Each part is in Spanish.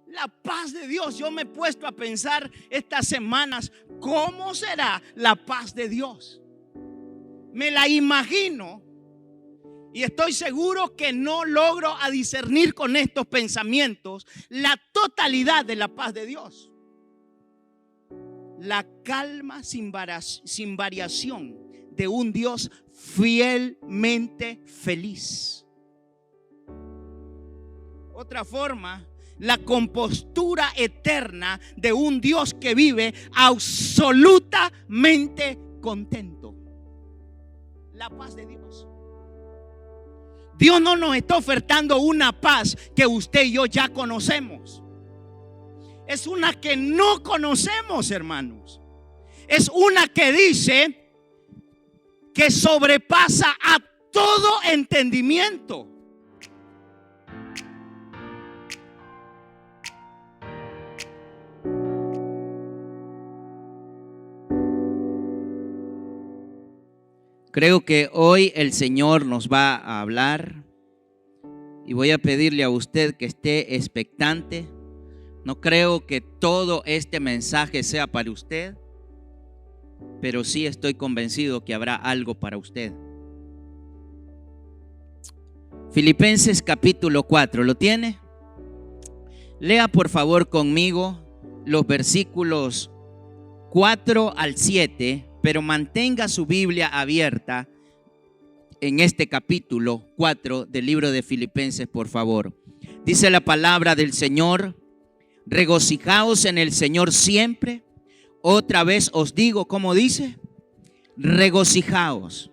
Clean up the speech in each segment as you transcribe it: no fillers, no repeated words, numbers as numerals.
La paz de Dios. Yo me he puesto a pensar estas semanas, ¿cómo será la paz de Dios? Me la imagino y estoy seguro que no logro a discernir con estos pensamientos la totalidad de la paz de Dios. La calma sin variación de un Dios fielmente feliz. Otra forma, la compostura eterna de un Dios que vive absolutamente contento. La paz de Dios. Dios no nos está ofertando una paz que usted y yo ya conocemos. Es una que no conocemos, hermanos. Es una que dice que sobrepasa a todo entendimiento. Creo que hoy el Señor nos va a hablar y voy a pedirle a usted que esté expectante. No creo que todo este mensaje sea para usted, pero sí estoy convencido que habrá algo para usted. Filipenses capítulo 4, ¿lo tiene? Lea por favor conmigo los versículos 4 al 7, pero mantenga su Biblia abierta en este capítulo 4 del libro de Filipenses, por favor. Dice la palabra del Señor: regocijaos en el Señor siempre. Otra vez os digo, ¿cómo dice? Regocijaos.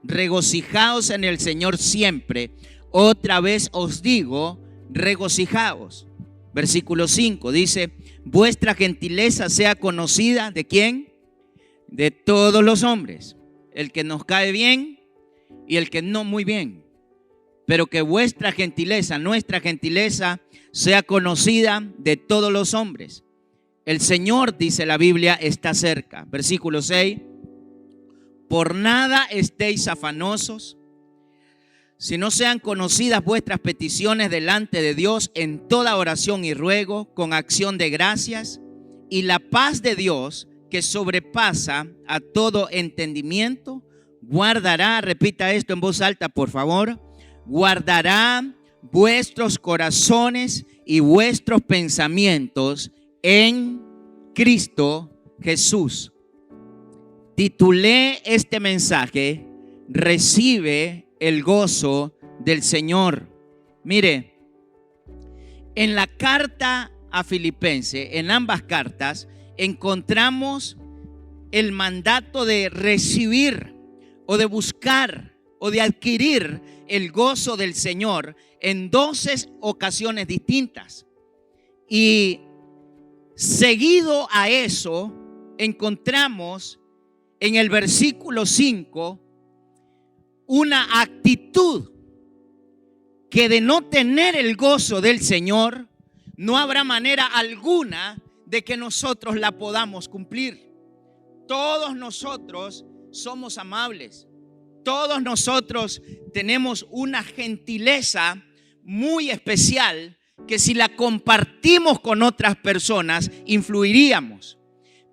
Regocijaos en el Señor siempre. Otra vez os digo, regocijaos. Versículo 5 dice: vuestra gentileza sea conocida, ¿de quién? De todos los hombres, el que nos cae bien y el que no muy bien, pero que vuestra gentileza, nuestra gentileza, sea conocida de todos los hombres. El Señor, dice la Biblia, está cerca. Versículo 6: por nada estéis afanosos, si no sean conocidas vuestras peticiones delante de Dios en toda oración y ruego, con acción de gracias, y la paz de Dios, que sobrepasa a todo entendimiento, guardará, repita esto en voz alta por favor, guardará vuestros corazones y vuestros pensamientos en Cristo Jesús. Titulé este mensaje: recibe el gozo del Señor. Mire, en la carta a Filipenses, en ambas cartas, encontramos el mandato de recibir o de buscar o de adquirir el gozo del Señor en 12 ocasiones distintas. Y seguido a eso, encontramos en el versículo 5 una actitud que de no tener el gozo del Señor, no habrá manera alguna de que nosotros la podamos cumplir. Todos nosotros somos amables. Todos nosotros tenemos una gentileza muy especial que si la compartimos con otras personas influiríamos.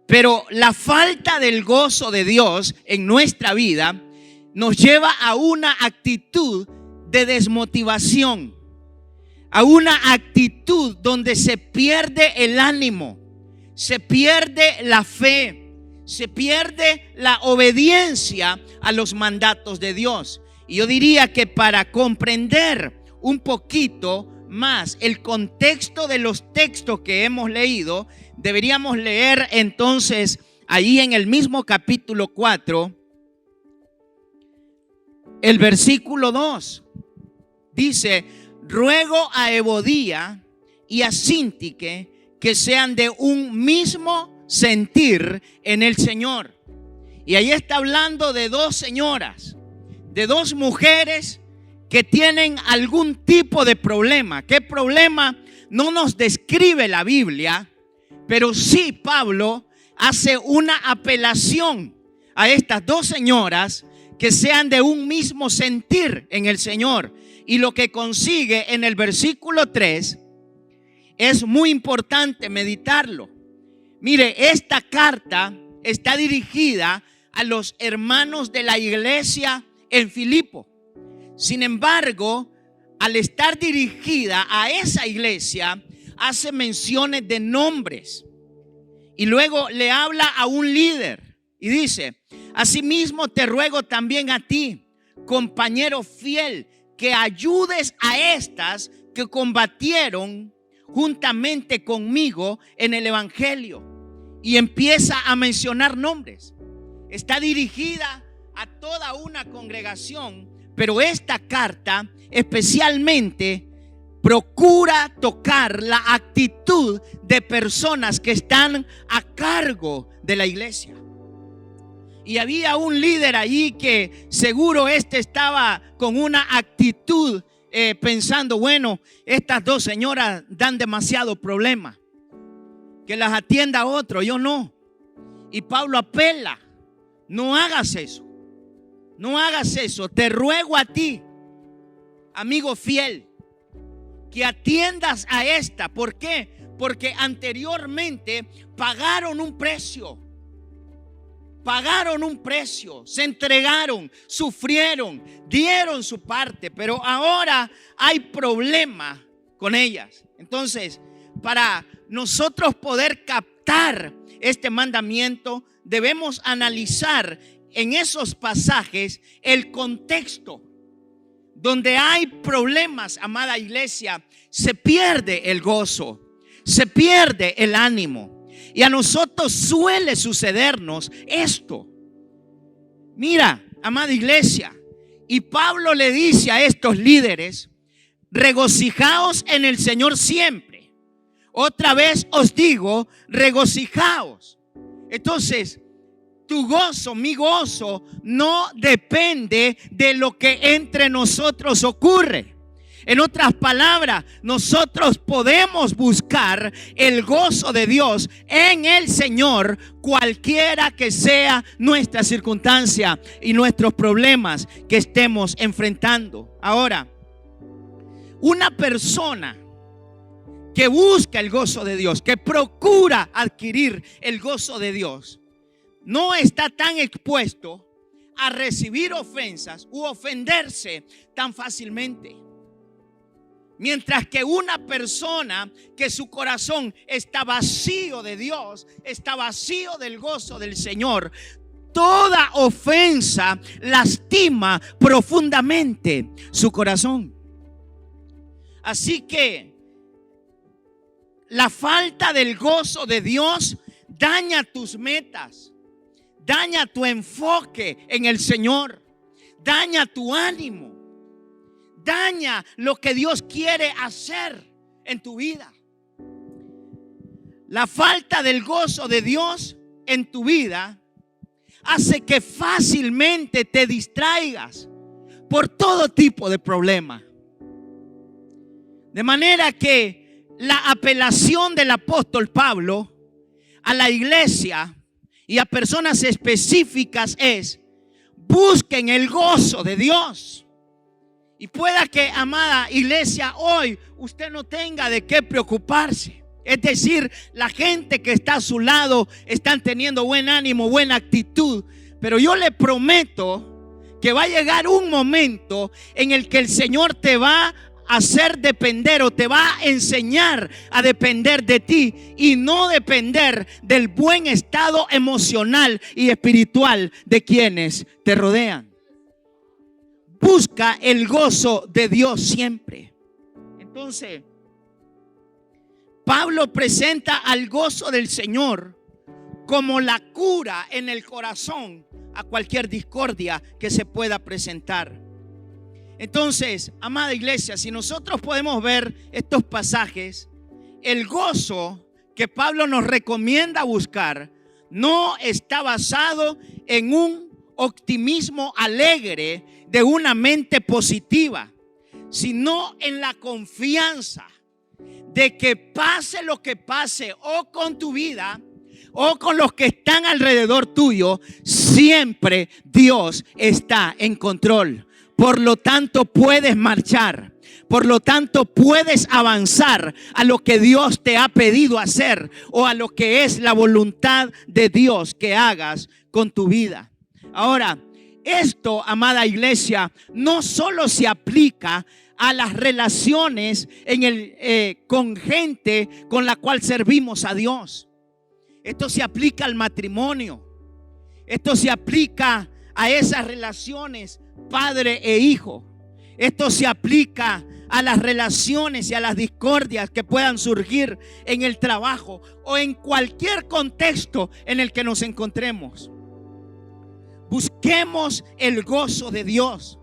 Pero la falta del gozo de Dios en nuestra vida nos lleva a una actitud de desmotivación, a una actitud donde se pierde el ánimo, se pierde la fe, se pierde la obediencia a los mandatos de Dios. Y yo diría que para comprender un poquito más el contexto de los textos que hemos leído, deberíamos leer entonces ahí en el mismo capítulo 4, el versículo 2. Dice: ruego a Evodía y a Síntique que sean de un mismo sentir en el Señor. Y ahí está hablando de dos señoras, de dos mujeres que tienen algún tipo de problema. ¿Qué problema? No nos describe la Biblia, pero sí Pablo hace una apelación a estas dos señoras que sean de un mismo sentir en el Señor. Y lo que consigue en el versículo 3 es muy importante meditarlo. Mire, esta carta está dirigida a los hermanos de la iglesia en Filipo. Sin embargo, al estar dirigida a esa iglesia, hace menciones de nombres. Y luego le habla a un líder y dice: asimismo te ruego también a ti, compañero fiel, que ayudes a estas que combatieron juntamente conmigo en el evangelio. Y empieza a mencionar nombres. Está dirigida a toda una congregación, pero esta carta especialmente procura tocar la actitud de personas que están a cargo de la iglesia. Y había un líder allí que seguro estaba con una actitud pensando: bueno, estas dos señoras dan demasiado problema, que las atienda otro, yo no. Y Pablo apela: no hagas eso, no hagas eso. Te ruego a ti, amigo fiel, que atiendas a esta. ¿Por qué? Porque anteriormente pagaron un precio. Pagaron un precio, se entregaron, sufrieron, dieron su parte, pero ahora hay problema con ellas. Entonces, para nosotros poder captar este mandamiento, debemos analizar en esos pasajes el contexto. Donde hay problemas, amada iglesia, se pierde el gozo, se pierde el ánimo. Y a nosotros suele sucedernos esto. Mira, amada iglesia, y Pablo le dice a estos líderes: regocijaos en el Señor siempre. Otra vez os digo, regocijaos. Entonces, tu gozo, mi gozo, no depende de lo que entre nosotros ocurre. En otras palabras, nosotros podemos buscar el gozo de Dios en el Señor, cualquiera que sea nuestra circunstancia y nuestros problemas que estemos enfrentando. Ahora, una persona que busca el gozo de Dios, que procura adquirir el gozo de Dios, no está tan expuesto a recibir ofensas u ofenderse tan fácilmente. Mientras que una persona que su corazón está vacío de Dios, está vacío del gozo del Señor, toda ofensa lastima profundamente su corazón. Así que la falta del gozo de Dios daña tus metas, daña tu enfoque en el Señor, daña tu ánimo, daña lo que Dios quiere hacer en tu vida. La falta del gozo de Dios en tu vida hace que fácilmente te distraigas por todo tipo de problema. De manera que la apelación del apóstol Pablo a la iglesia y a personas específicas es: busquen el gozo de Dios. Y pueda que, amada iglesia, hoy usted no tenga de qué preocuparse. Es decir, la gente que está a su lado están teniendo buen ánimo, buena actitud. Pero yo le prometo que va a llegar un momento en el que el Señor te va a hacer depender, o te va a enseñar a depender de ti y no depender del buen estado emocional y espiritual de quienes te rodean. Busca el gozo de Dios siempre. Entonces, Pablo presenta al gozo del Señor como la cura en el corazón a cualquier discordia que se pueda presentar. Entonces, amada iglesia, si nosotros podemos ver estos pasajes, el gozo que Pablo nos recomienda buscar no está basado en un optimismo alegre de una mente positiva, sino en la confianza de que pase lo que pase, o con tu vida o con los que están alrededor tuyo, siempre Dios está en control. Por lo tanto, puedes marchar, Por lo tanto, puedes avanzar a lo que Dios te ha pedido hacer o a lo que es la voluntad de Dios que hagas con tu vida. Ahora, esto, amada iglesia, no solo se aplica a las relaciones con gente con la cual servimos a Dios. Esto se aplica al matrimonio. Esto se aplica a esas relaciones padre e hijo. Esto se aplica a las relaciones y a las discordias que puedan surgir en el trabajo o en cualquier contexto en el que nos encontremos. Busquemos el gozo de Dios.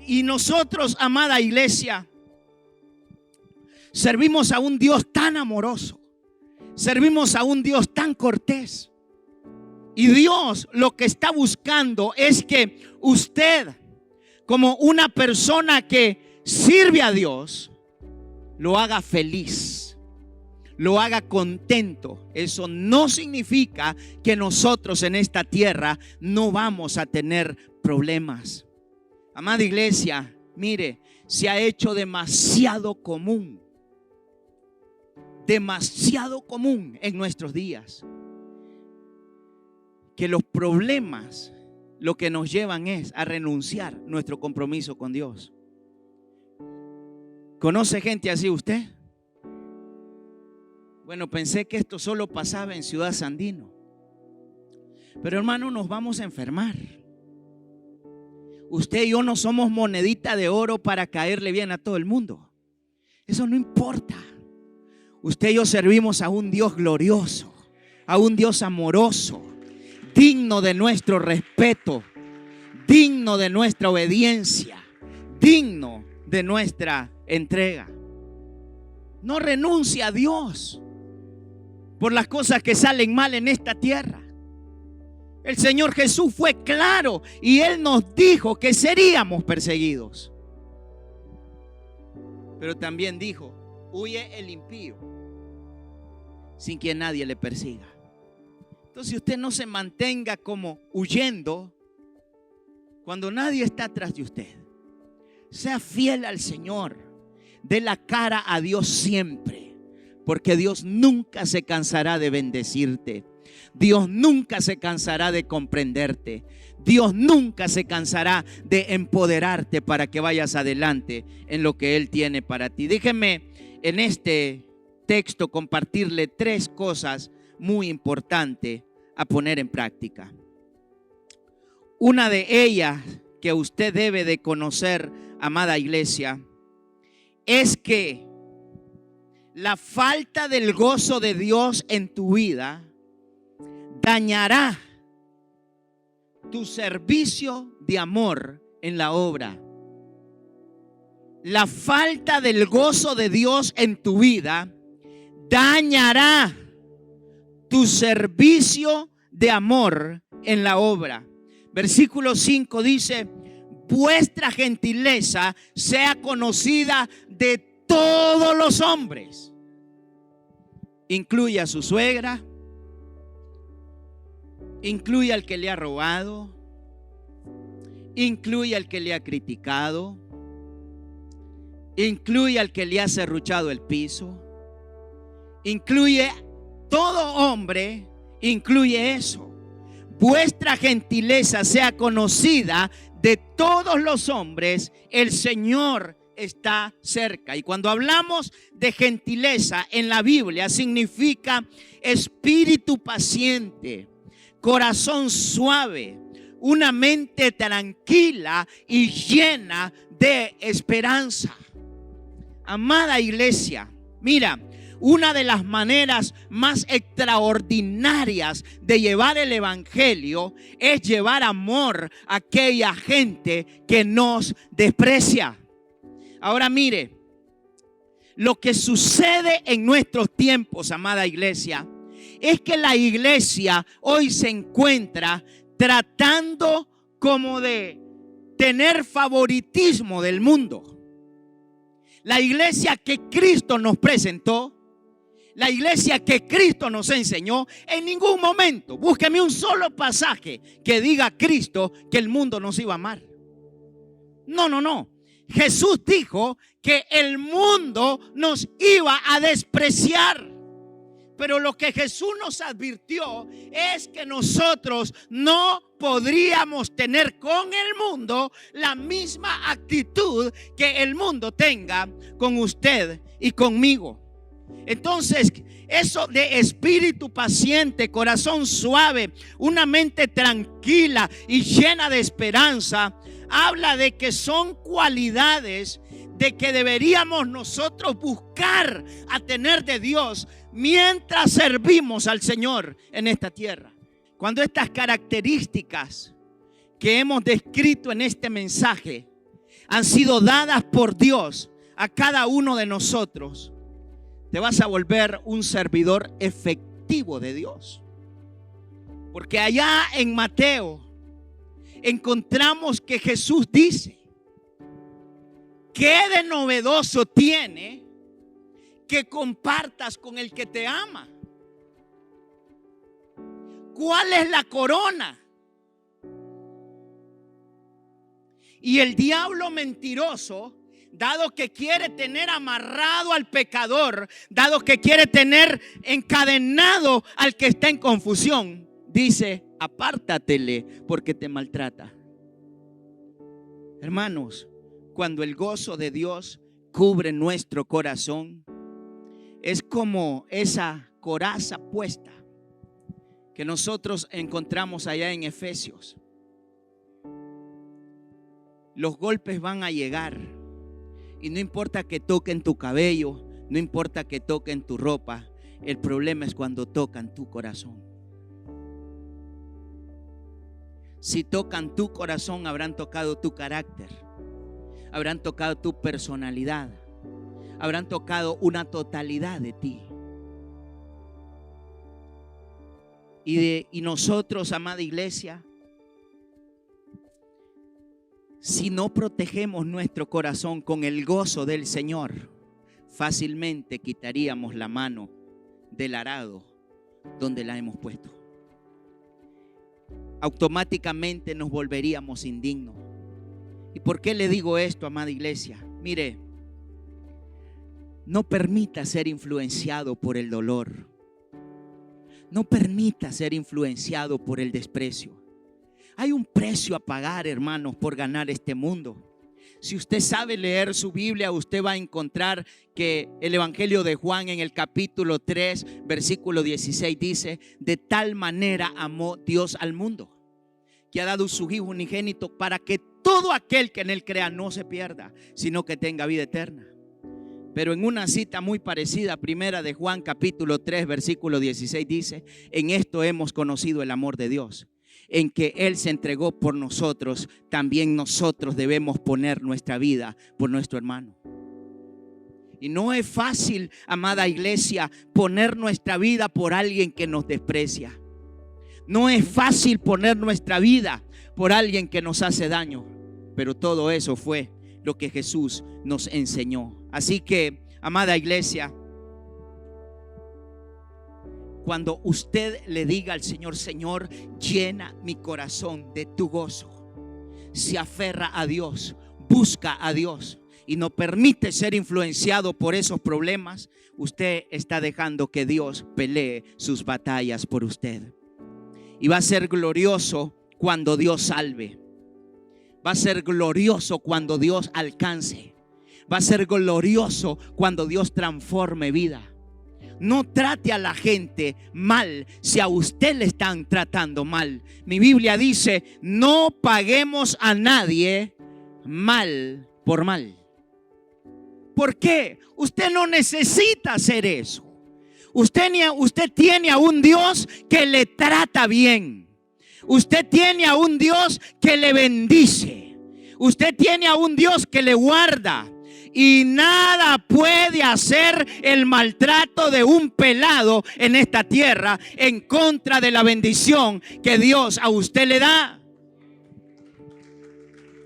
Y nosotros, amada iglesia, servimos a un Dios tan amoroso. Servimos a un Dios tan cortés. Y Dios lo que está buscando es que usted, como una persona que sirve a Dios, lo haga feliz, lo haga contento. Eso no significa que nosotros en esta tierra no vamos a tener problemas. Amada iglesia, mire, se ha hecho demasiado común en nuestros días, que los problemas lo que nos llevan es a renunciar nuestro compromiso con Dios. ¿Conoce gente así usted? Bueno, pensé que esto solo pasaba en Ciudad Sandino. Pero hermano, nos vamos a enfermar. Usted y yo no somos monedita de oro para caerle bien a todo el mundo. Eso no importa. Usted y yo servimos a un Dios glorioso, a un Dios amoroso, digno de nuestro respeto, digno de nuestra obediencia, digno de nuestra entrega. No renuncie a Dios por las cosas que salen mal en esta tierra. El Señor Jesús fue claro y Él nos dijo que seríamos perseguidos. Pero también dijo: huye el impío sin que nadie le persiga. Entonces usted no se mantenga como huyendo cuando nadie está atrás de usted. Sea fiel al Señor. Dé la cara a Dios siempre, porque Dios nunca se cansará de bendecirte. Dios nunca se cansará de comprenderte. Dios nunca se cansará de empoderarte para que vayas adelante en lo que Él tiene para ti. Déjeme en este texto compartirle 3 cosas muy importantes a poner en práctica. Una de ellas que usted debe de conocer, amada iglesia, es que la falta del gozo de Dios en tu vida dañará tu servicio de amor en la obra. La falta del gozo de Dios en tu vida dañará tu servicio de amor en la obra. Versículo 5 dice: vuestra gentileza sea conocida de todos los hombres. Incluye a su suegra, incluye al que le ha robado, incluye al que le ha criticado, incluye al que le ha serruchado el piso, incluye todo hombre, incluye eso. Vuestra gentileza sea conocida de todos los hombres, el Señor está cerca. Y cuando hablamos de gentileza en la Biblia, significa espíritu paciente, corazón suave, una mente tranquila y llena de esperanza. Amada iglesia, mira, una de las maneras más extraordinarias de llevar el evangelio es llevar amor a aquella gente que nos desprecia. Ahora mire, lo que sucede en nuestros tiempos, amada iglesia, es que la iglesia hoy se encuentra tratando como de tener favoritismo del mundo. La iglesia que Cristo nos presentó, la iglesia que Cristo nos enseñó, en ningún momento, búsqueme un solo pasaje que diga Cristo que el mundo nos iba a amar. No. Jesús dijo que el mundo nos iba a despreciar. Pero lo que Jesús nos advirtió es que nosotros no podríamos tener con el mundo la misma actitud que el mundo tenga con usted y conmigo. Entonces, eso de espíritu paciente, corazón suave, una mente tranquila y llena de esperanza, habla de que son cualidades de que deberíamos nosotros buscar a tener de Dios mientras servimos al Señor en esta tierra. Cuando estas características que hemos descrito en este mensaje han sido dadas por Dios a cada uno de nosotros, te vas a volver un servidor efectivo de Dios. Porque allá en Mateo encontramos que Jesús dice: ¿qué de novedoso tiene que compartas con el que te ama? ¿Cuál es la corona? Y el diablo mentiroso, dado que quiere tener amarrado al pecador, dado que quiere tener encadenado al que está en confusión, dice: apártatele porque te maltrata. Hermanos, cuando el gozo de Dios cubre nuestro corazón, es como esa coraza puesta que nosotros encontramos allá en Efesios. Los golpes van a llegar y no importa que toquen tu cabello, no importa que toquen tu ropa, el problema es cuando tocan tu corazón. Si tocan tu corazón, habrán tocado tu carácter, habrán tocado tu personalidad, habrán tocado una totalidad de ti. Y nosotros, amada iglesia, si no protegemos nuestro corazón con el gozo del Señor, fácilmente quitaríamos la mano del arado donde la hemos puesto. Automáticamente nos volveríamos indignos. ¿Y por qué le digo esto, amada iglesia? Mire, no permita ser influenciado por el dolor. No permita ser influenciado por el desprecio. Hay un precio a pagar, hermanos, por ganar este mundo. Si usted sabe leer su Biblia, usted va a encontrar que el Evangelio de Juan en el capítulo 3, versículo 16 dice: de tal manera amó Dios al mundo, que ha dado su Hijo unigénito para que todo aquel que en él crea no se pierda, sino que tenga vida eterna. Pero en una cita muy parecida, primera de Juan capítulo 3, versículo 16 dice: en esto hemos conocido el amor de Dios, en que Él se entregó por nosotros. También nosotros debemos poner nuestra vida por nuestro hermano. Y no es fácil, amada iglesia, poner nuestra vida por alguien que nos desprecia. No es fácil poner nuestra vida por alguien que nos hace daño. Pero todo eso fue lo que Jesús nos enseñó. Así que, amada iglesia, cuando usted le diga al Señor: Señor, llena mi corazón de tu gozo, se aferra a Dios, busca a Dios y no permite ser influenciado por esos problemas, usted está dejando que Dios pelee sus batallas por usted. Y va a ser glorioso cuando Dios salve. Va a ser glorioso cuando Dios alcance. Va a ser glorioso cuando Dios transforme vida. No trate a la gente mal si a usted le están tratando mal. Mi Biblia dice: no paguemos a nadie mal por mal. ¿Por qué? Usted no necesita hacer eso. Usted tiene a un Dios que le trata bien. Usted tiene a un Dios que le bendice. Usted tiene a un Dios que le guarda. Y nada puede hacer el maltrato de un pelado en esta tierra en contra de la bendición que Dios a usted le da.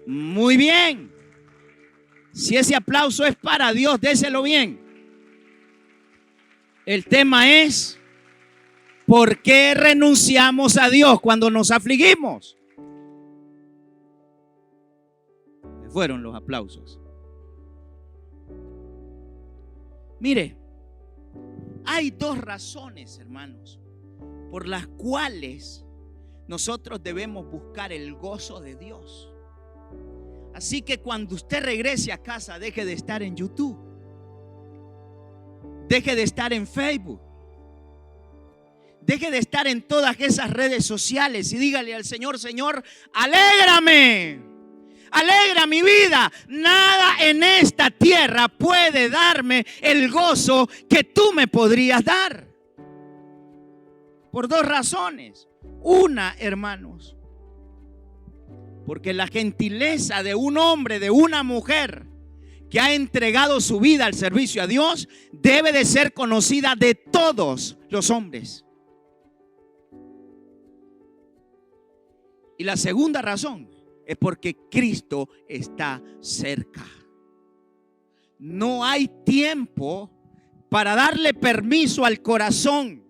Muy bien. Si ese aplauso es para Dios, déselo bien. El tema es: ¿por qué renunciamos a Dios cuando nos afligimos? Fueron los aplausos. Mire, hay dos razones, hermanos, por las cuales nosotros debemos buscar el gozo de Dios. Así que cuando usted regrese a casa, deje de estar en YouTube, deje de estar en Facebook, deje de estar en todas esas redes sociales y dígale al Señor: Señor, alégrame, alegra mi vida. Nada en esta tierra puede darme el gozo que tú me podrías dar. Por dos razones. Una, hermanos, porque la gentileza de un hombre, de una mujer que ha entregado su vida al servicio a Dios, debe de ser conocida de todos los hombres. Y la segunda razón es porque Cristo está cerca. No hay tiempo para darle permiso al corazón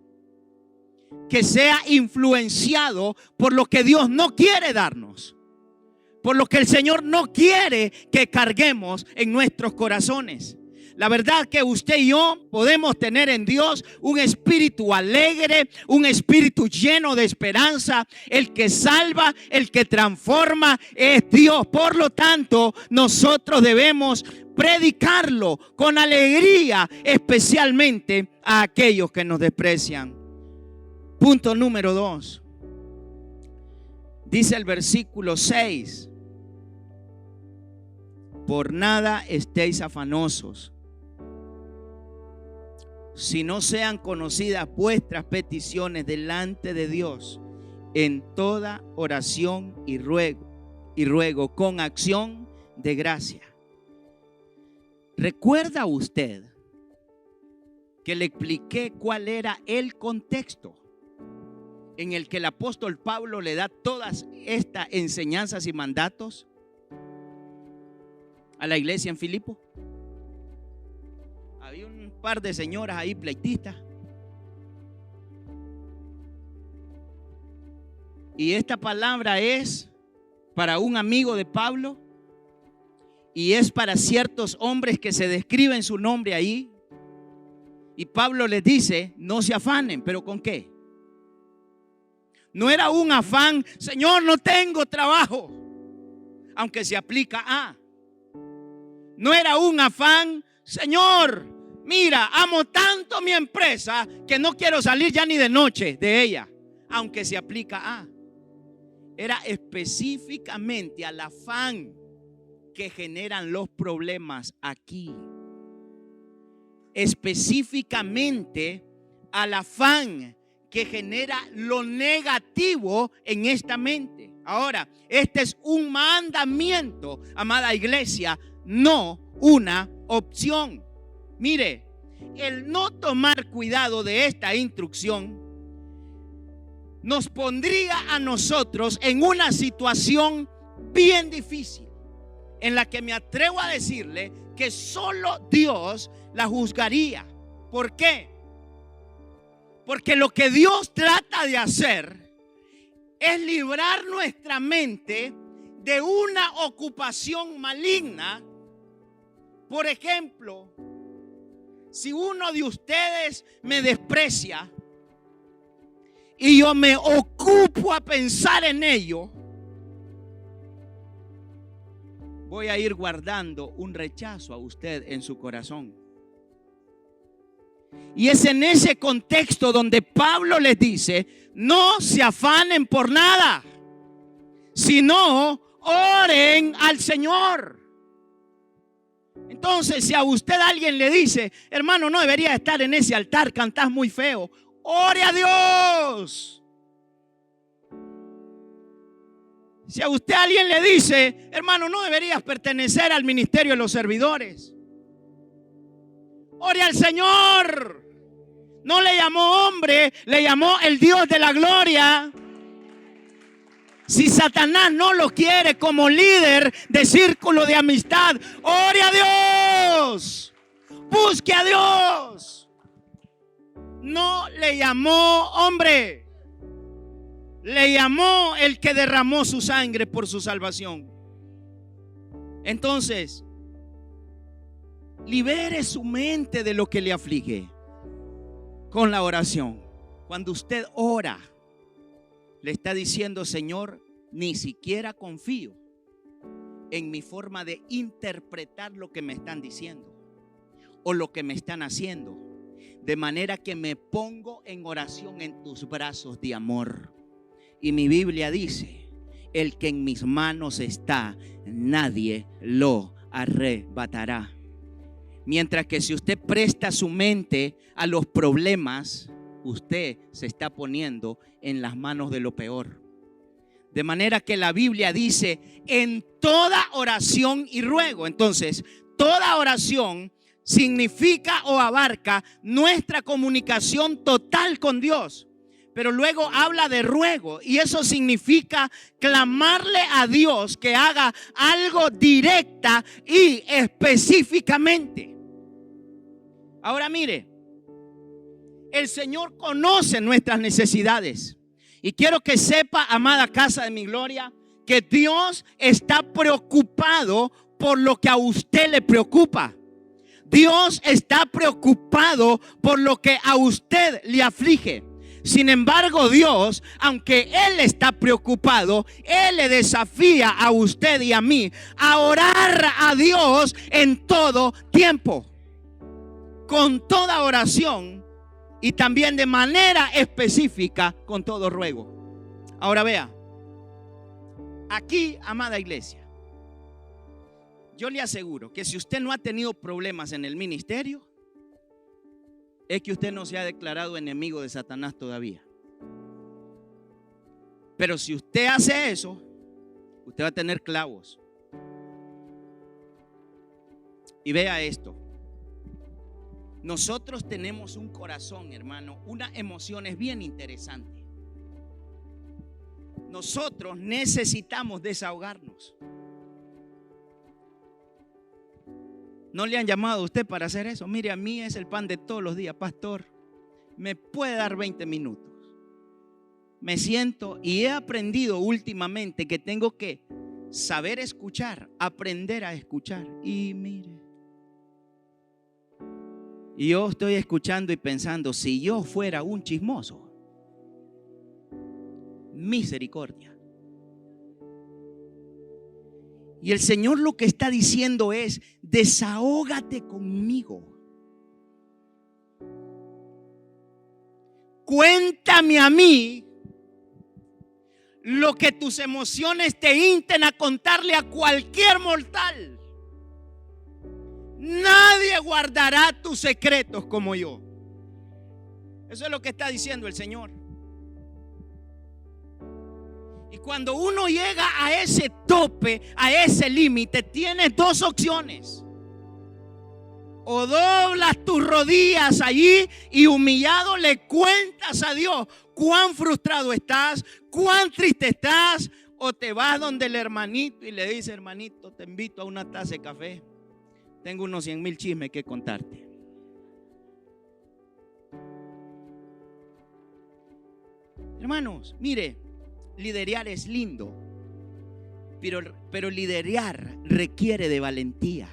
que sea influenciado por lo que Dios no quiere darnos, por lo que el Señor no quiere que carguemos en nuestros corazones. La verdad que usted y yo podemos tener en Dios un espíritu alegre, un espíritu lleno de esperanza. El que salva, el que transforma es Dios. Por lo tanto, nosotros debemos predicarlo con alegría, especialmente a aquellos que nos desprecian. Punto número 2. Dice el versículo 6: por nada estéis afanosos, si no sean conocidas vuestras peticiones delante de Dios en toda oración y ruego con acción de gracia. ¿Recuerda usted que le expliqué cuál era el contexto en el que el apóstol Pablo le da todas estas enseñanzas y mandatos a la iglesia en Filipo? Había un par de señoras ahí pleitistas, y esta palabra es para un amigo de Pablo y es para ciertos hombres que se describen su nombre ahí. Y Pablo les dice: no se afanen. ¿Pero con qué? No era un afán: Señor, no tengo trabajo, aunque se aplica a. No era un afán: Señor, mira, amo tanto mi empresa que no quiero salir ya ni de noche de ella, aunque se aplica a. Era específicamente al afán que generan los problemas aquí. Específicamente al afán que genera lo negativo en esta mente. Ahora, este es un mandamiento, amada iglesia, no una opción. Mire, el no tomar cuidado de esta instrucción nos pondría a nosotros en una situación bien difícil, en la que me atrevo a decirle que solo Dios la juzgaría. ¿Por qué? Porque lo que Dios trata de hacer es librar nuestra mente de una ocupación maligna. Por ejemplo, si uno de ustedes me desprecia y yo me ocupo a pensar en ello, voy a ir guardando un rechazo a usted en su corazón. Y es en ese contexto donde Pablo les dice: no se afanen por nada, sino oren al Señor. Entonces, si a usted alguien le dice: hermano, no debería estar en ese altar, cantás muy feo, ore a Dios. Si a usted alguien le dice: hermano, no deberías pertenecer al ministerio de los servidores, ore al Señor. No le llamó hombre, le llamó el Dios de la gloria. Si Satanás no lo quiere como líder de círculo de amistad, ore a Dios, busque a Dios. No le llamó hombre, le llamó el que derramó su sangre por su salvación. Entonces, Libere su mente de lo que le aflige con la oración. Cuando usted ora, le está diciendo: Señor, ni siquiera confío en mi forma de interpretar lo que me están diciendo o lo que me están haciendo, de manera que me pongo en oración en tus brazos de amor. Y mi Biblia dice: el que en mis manos está, nadie lo arrebatará. Mientras que si usted presta su mente a los problemas, usted se está poniendo en las manos de lo peor. De manera que la Biblia dice: en toda oración y ruego. Entonces, toda oración significa o abarca nuestra comunicación total con Dios. Pero luego habla de ruego, y eso significa clamarle a Dios que haga algo directa y específicamente. Ahora mire, el Señor conoce nuestras necesidades. Y quiero que sepa, amada casa de mi gloria, que Dios está preocupado por lo que a usted le preocupa. Dios está preocupado por lo que a usted le aflige. Sin embargo, Dios, aunque Él está preocupado, Él le desafía a usted y a mí a orar a Dios en todo tiempo, con toda oración y también de manera específica con todo ruego. Ahora vea, aquí, amada iglesia, yo le aseguro que si usted no ha tenido problemas en el ministerio, es que usted no se ha declarado enemigo de Satanás todavía. Pero si usted hace eso, usted va a tener clavos. Y vea esto. Nosotros tenemos un corazón, hermano, unas emociones bien interesantes. Nosotros necesitamos desahogarnos. ¿No le han llamado a usted para hacer eso? Mire, a mí es el pan de todos los días, pastor. ¿Me puede dar 20 minutos? Me siento y he aprendido últimamente que tengo que saber escuchar, aprender a escuchar. Y mire, y yo estoy escuchando y pensando: si yo fuera un chismoso, misericordia. Y el Señor lo que está diciendo es: desahógate conmigo. Cuéntame a mí lo que tus emociones te insten a contarle a cualquier mortal. Nadie guardará tus secretos como yo. Eso es lo que está diciendo el Señor. Y cuando uno llega a ese tope, a ese límite, tienes dos opciones. O doblas tus rodillas allí y humillado le cuentas a Dios cuán frustrado estás, cuán triste estás. O te vas donde el hermanito y le dices: hermanito, te invito a una taza de café. Tengo unos 100,000 chismes que contarte. Hermanos, mire, liderear es lindo, pero liderear requiere de valentía.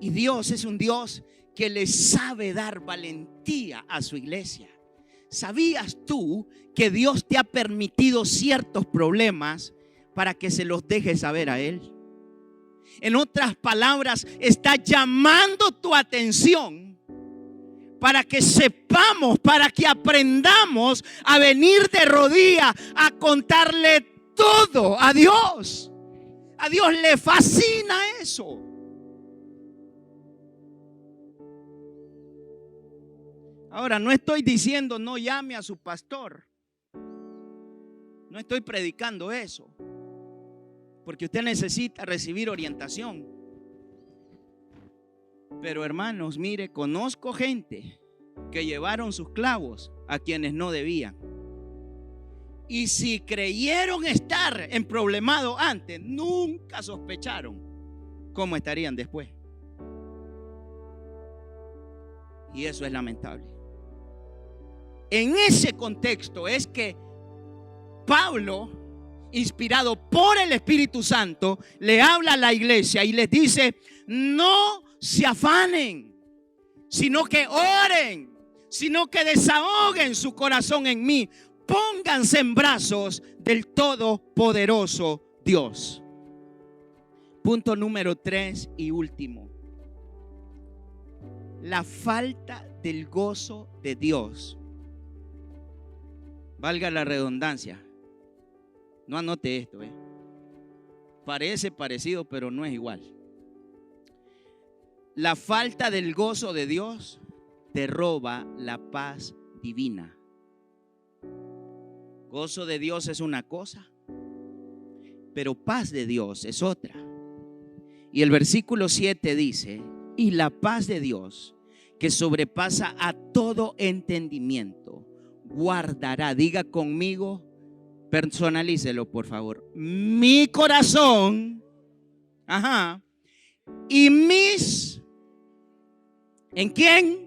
Y Dios es un Dios que le sabe dar valentía a su iglesia. ¿Sabías tú que Dios te ha permitido ciertos problemas para que se los dejes saber a Él? En otras palabras, está llamando tu atención para que sepamos, para que aprendamos a venir de rodillas a contarle todo a Dios. A Dios le fascina eso. Ahora, no estoy diciendo no llame a su pastor. No estoy predicando eso. Porque usted necesita recibir orientación. Pero hermanos, mire, conozco gente que llevaron sus clavos a quienes no debían. Y si creyeron estar en problemado antes, nunca sospecharon cómo estarían después. Y eso es lamentable. En ese contexto es que Pablo, inspirado por el Espíritu Santo, le habla a la iglesia y les dice: no se afanen, sino que oren, sino que desahoguen su corazón en mí. Pónganse en brazos del Todopoderoso Dios. Punto número 3 y último. La falta del gozo de Dios. Valga la redundancia. No anote esto, Parece parecido, pero no es igual. La falta del gozo de Dios te roba la paz divina. Gozo de Dios es una cosa, pero paz de Dios es otra. Y el versículo 7 dice: y la paz de Dios, que sobrepasa a todo entendimiento, guardará, diga conmigo, personalícelo por favor, mi corazón, y mis, ¿en quién?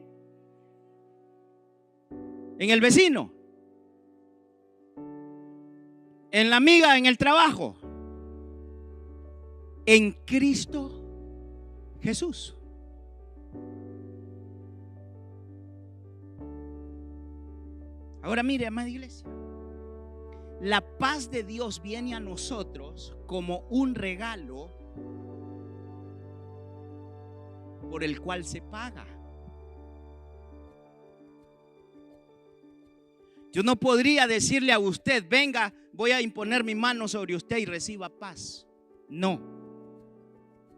En el vecino, en la amiga, en el trabajo, en Cristo Jesús. Ahora mire, amada iglesia, la paz de Dios viene a nosotros como un regalo por el cual se paga. Yo no podría decirle a usted: venga, voy a imponer mi mano sobre usted y reciba paz. No.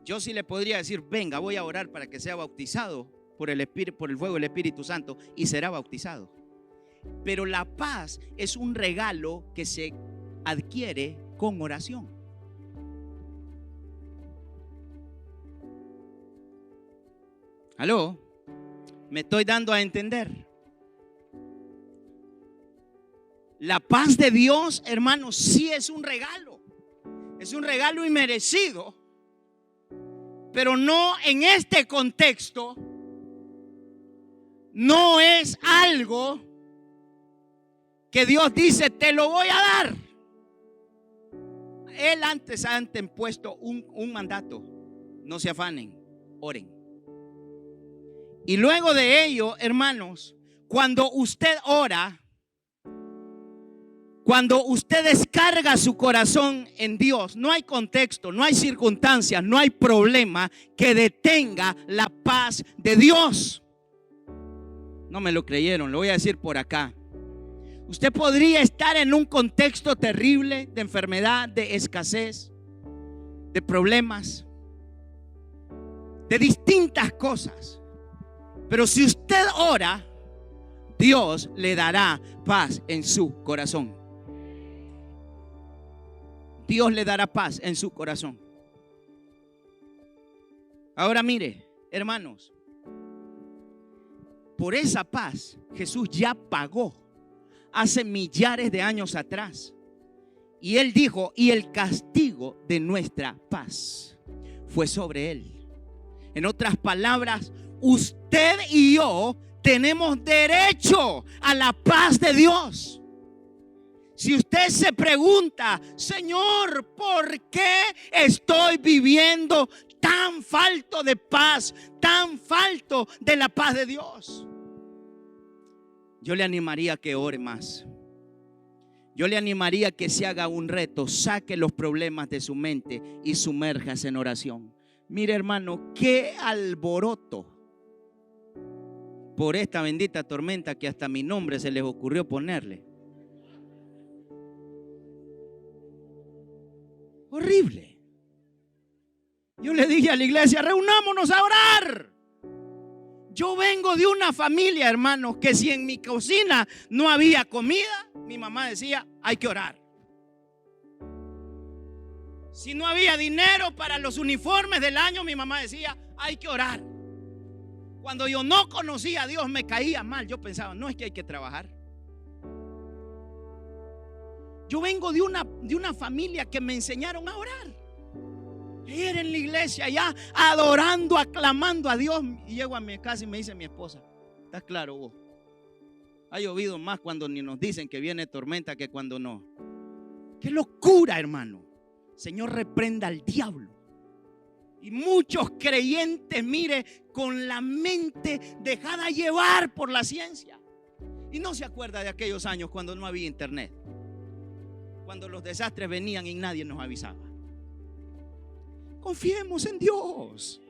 Yo sí le podría decir: venga, voy a orar para que sea bautizado por el Espíritu, por el fuego del Espíritu Santo, y será bautizado. Pero la paz es un regalo que se adquiere con oración. ¿Aló? ¿Me estoy dando a entender? La paz de Dios, hermanos, sí es un regalo. Es un regalo inmerecido. Pero no en este contexto. No es algo que Dios dice: te lo voy a dar. Él antes ha impuesto un mandato: no se afanen, oren. Y luego de ello, hermanos, cuando usted ora, cuando usted descarga su corazón en Dios, no hay contexto, no hay circunstancias, no hay problema que detenga la paz de Dios. No me lo creyeron, lo voy a decir por acá. Usted podría estar en un contexto terrible de enfermedad, de escasez, de problemas, de distintas cosas. Pero si usted ora, Dios le dará paz en su corazón. Dios le dará paz en su corazón. Ahora mire, hermanos, por esa paz Jesús ya pagó hace millares de años atrás. Y Él dijo: y el castigo de nuestra paz fue sobre Él. En otras palabras, usted y yo tenemos derecho a la paz de Dios. Si usted se pregunta: Señor, ¿por qué estoy viviendo tan falto de paz, tan falto de la paz de Dios? Yo le animaría a que ore más. Yo le animaría a que se haga un reto, saque los problemas de su mente y sumérjase en oración. Mire, hermano, qué alboroto por esta bendita tormenta que hasta mi nombre se les ocurrió ponerle. Horrible. Yo le dije a la iglesia: reunámonos a orar. Yo vengo de una familia, hermanos, que si en mi cocina no había comida, mi mamá decía: hay que orar. Si no había dinero para los uniformes del año, mi mamá decía: hay que orar. Cuando yo no conocía a Dios, me caía mal. Yo pensaba: no, es que hay que trabajar. Yo vengo de una familia que me enseñaron a orar. Ir en la iglesia ya adorando, aclamando a Dios. Y llego a mi casa y me dice mi esposa: ¿estás claro vos? Ha llovido más cuando ni nos dicen que viene tormenta que cuando no. ¡Qué locura, hermano! Señor, reprenda al diablo. Y muchos creyentes, mire, con la mente dejada llevar por la ciencia. Y no se acuerda de aquellos años cuando no había internet, cuando los desastres venían y nadie nos avisaba. Confiemos en Dios.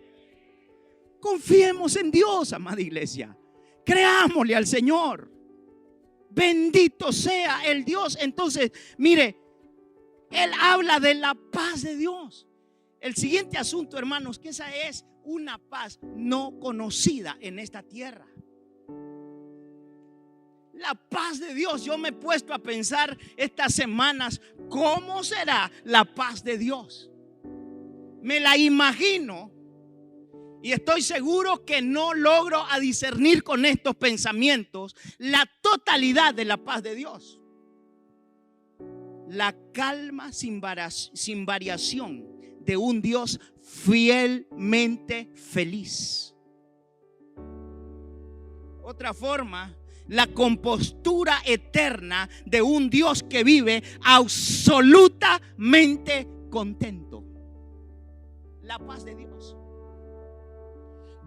Confiemos en Dios, amada iglesia. Creámosle al Señor. Bendito sea el Dios. Entonces, mire, Él habla de la paz de Dios. El siguiente asunto, hermanos, que esa es una paz no conocida en esta tierra. La paz de Dios. Yo me he puesto a pensar estas semanas, ¿cómo será la paz de Dios? Me la imagino y estoy seguro que no logro a discernir con estos pensamientos la totalidad de la paz de Dios. La calma sin variación de un Dios fielmente feliz. Otra forma, la compostura eterna de un Dios que vive absolutamente contento. La paz de Dios.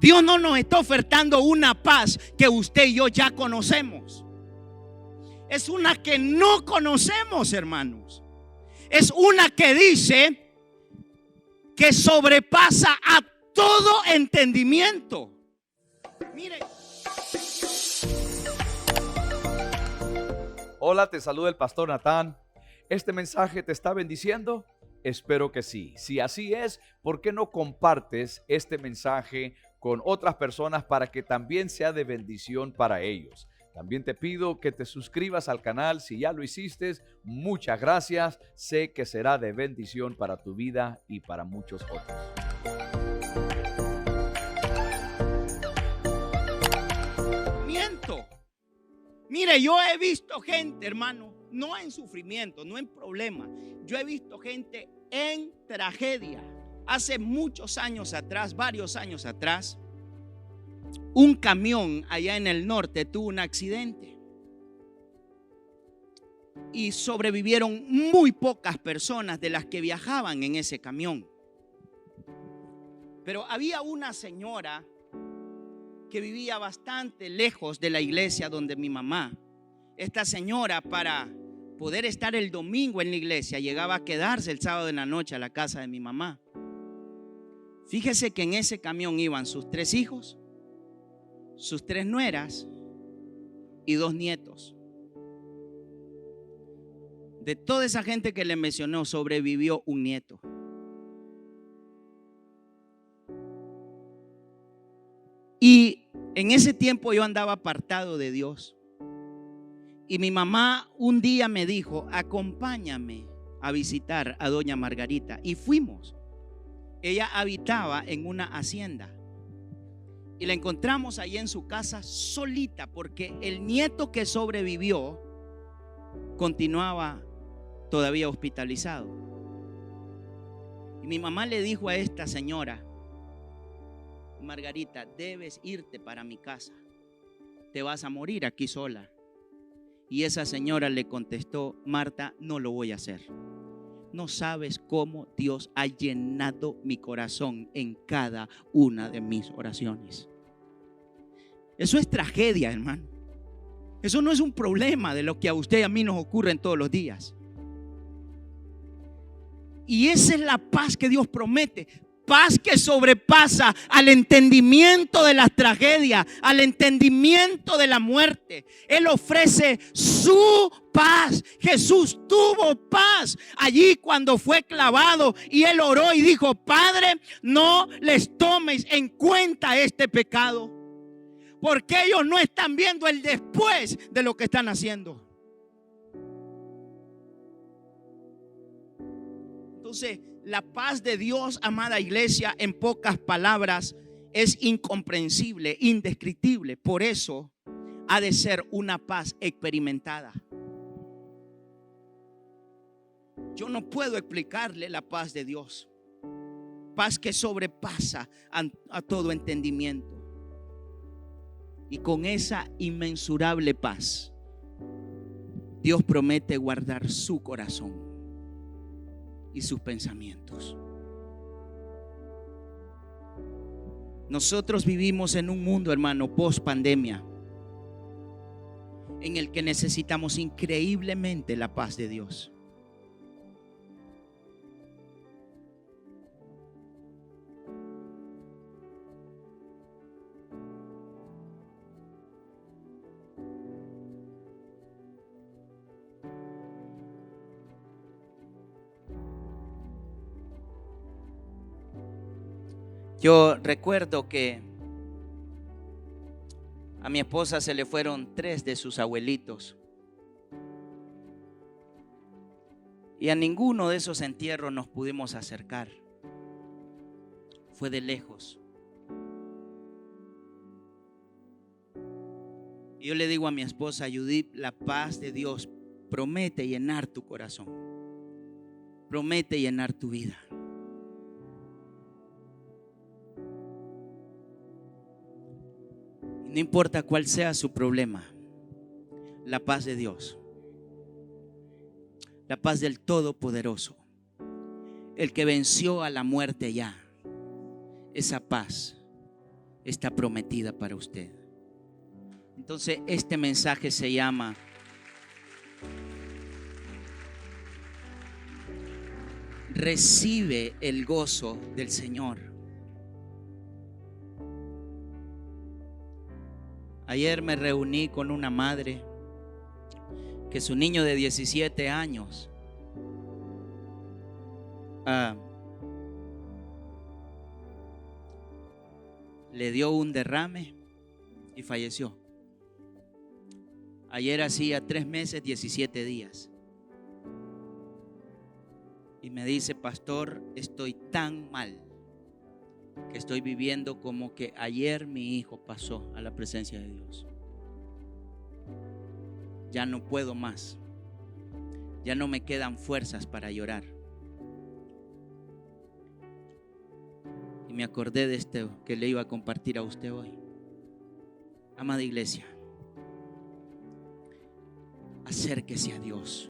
Dios no nos está ofertando una paz que usted y yo ya conocemos. Es una que no conocemos, hermanos. Es una que dice que sobrepasa a todo entendimiento. Mire. Hola, te saluda el pastor Natán. ¿Este mensaje te está bendiciendo? Espero que sí. Si así es, ¿por qué no compartes este mensaje con otras personas para que también sea de bendición para ellos? También te pido que te suscribas al canal. Si ya lo hiciste, muchas gracias. Sé que será de bendición para tu vida y para muchos otros. Mire, yo he visto gente, hermano, no en sufrimiento, no en problema. Yo he visto gente en tragedia. Hace muchos años atrás, varios años atrás, un camión allá en el norte tuvo un accidente y sobrevivieron muy pocas personas de las que viajaban en ese camión. Pero había una señora que vivía bastante lejos de la iglesia donde mi mamá. Esta señora, para poder estar el domingo en la iglesia, llegaba a quedarse el sábado en la noche a la casa de mi mamá. Fíjese que en ese camión iban sus 3 hijos, sus 3 nueras y 2 nietos. De toda esa gente que le mencionó, sobrevivió un nieto. Y en ese tiempo yo andaba apartado de Dios. Y mi mamá un día me dijo: acompáñame a visitar a doña Margarita. Y fuimos. Ella habitaba en una hacienda. Y la encontramos allí en su casa solita, porque el nieto que sobrevivió continuaba todavía hospitalizado. Y mi mamá le dijo a esta señora: Margarita, debes irte para mi casa. Te vas a morir aquí sola. Y esa señora le contestó: Marta, no lo voy a hacer. No sabes cómo Dios ha llenado mi corazón en cada una de mis oraciones. Eso es tragedia, hermano. Eso no es un problema de lo que a usted y a mí nos ocurren todos los días. Y esa es la paz que Dios promete. Paz que sobrepasa al entendimiento de las tragedias, al entendimiento de la muerte. Él ofrece su paz. Jesús tuvo paz allí cuando fue clavado, y él oró y dijo: Padre, no les tomes en cuenta este pecado, porque ellos no están viendo el después de lo que están haciendo. Entonces, la paz de Dios, amada iglesia, en pocas palabras, es incomprensible, indescriptible. Por eso ha de ser una paz experimentada. Yo no puedo explicarle la paz de Dios. Paz que sobrepasa a todo entendimiento. Y con esa inmensurable paz, Dios promete guardar su corazón y sus pensamientos. Nosotros vivimos en un mundo, hermano, post pandemia, en el que necesitamos increíblemente la paz de Dios. Yo recuerdo que a mi esposa se le fueron 3 de sus abuelitos. Y a ninguno de esos entierros nos pudimos acercar. Fue de lejos. Y yo le digo a mi esposa: Judith, la paz de Dios promete llenar tu corazón. Promete llenar tu vida. No importa cuál sea su problema, la paz de Dios, la paz del Todopoderoso, el que venció a la muerte ya, esa paz está prometida para usted. Entonces este mensaje se llama Recibe el gozo del Señor. Ayer me reuní con una madre que su niño de 17 años le dio un derrame y falleció. Ayer hacía 3 meses, 17 días. Y me dice: pastor, estoy tan mal que estoy viviendo como que ayer mi hijo pasó a la presencia de Dios. Ya no puedo más. Ya no me quedan fuerzas para llorar. Y me acordé de esto que le iba a compartir a usted hoy. Amada iglesia, acérquese a Dios.